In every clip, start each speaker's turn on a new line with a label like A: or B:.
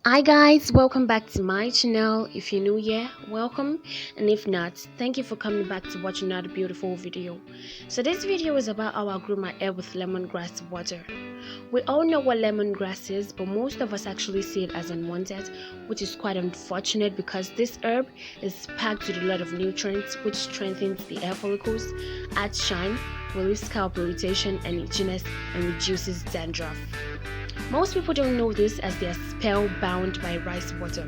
A: Hi guys, welcome back to my channel. If you're new here, welcome, and if not, thank you for coming back to watch another beautiful video. So this video is about how I grew my hair with lemongrass water. We all know what lemongrass is, but most of us actually see it as unwanted, which is quite unfortunate because this herb is packed with a lot of nutrients which strengthens the hair follicles, adds shine, relieves scalp irritation and itchiness, and reduces dandruff. Most people don't know this as they are spellbound by rice water.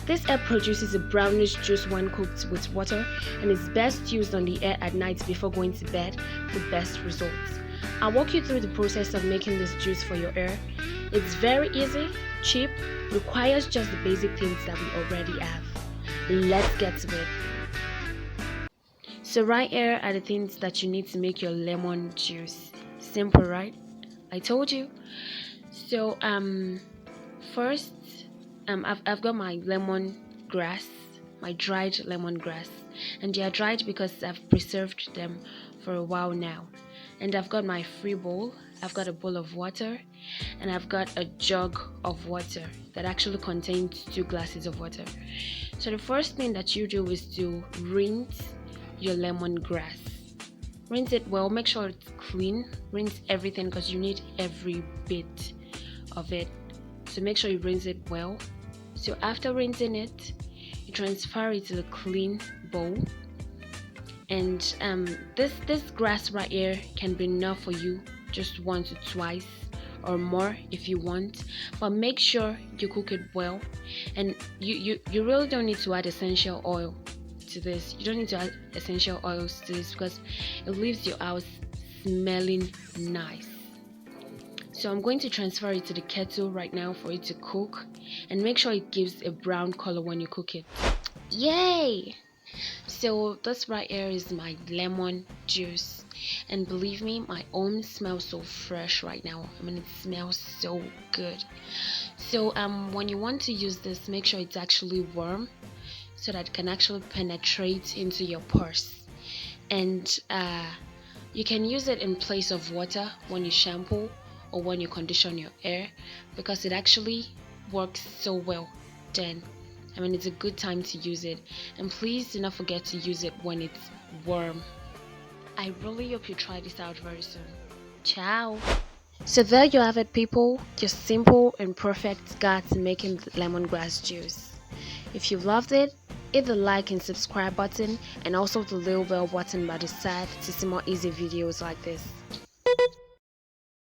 A: This herb produces a brownish juice when cooked with water and is best used on the hair at night before going to bed for best results. I'll walk you through the process of making this juice for your hair. It's very easy, cheap, requires just the basic things that we already have. Let's get to it. So right here are the things that you need to make your lemon juice. Simple, right? I told you. So first I've got my lemongrass, my dried lemongrass, and they are dried because I've preserved them for a while now. And I've got my free bowl, I've got a bowl of water, and I've got a jug of water that actually contains 2 glasses of water. So the first thing that you do is to rinse your lemongrass. Rinse it well, make sure it's clean, rinse everything because you need every bit of it, so make sure you rinse it well. So after rinsing it, you transfer it to the clean bowl, and this grass right here can be enough for you just once or twice or more if you want, but make sure you cook it well. And you really don't need to add essential oil to this. You don't need to add essential oils to this because it leaves your house smelling nice. So I'm going to transfer it to the kettle right now for it to cook, and make sure it gives a brown color when you cook it. Yay! So this right here is my lemon juice, and believe me, my home smells so fresh right now. I mean, it smells so good. So when you want to use this, make sure it's actually warm so that it can actually penetrate into your pores. And you can use it in place of water when you shampoo or when you condition your hair, because it actually works so well then. I mean, it's a good time to use it, and please do not forget to use it when it's warm. I really hope you try this out very soon. Ciao. So there you have it, people, your simple and perfect guide to making the lemongrass juice. If you loved it, hit the like and subscribe button, and also the little bell button by the side to see more easy videos like this.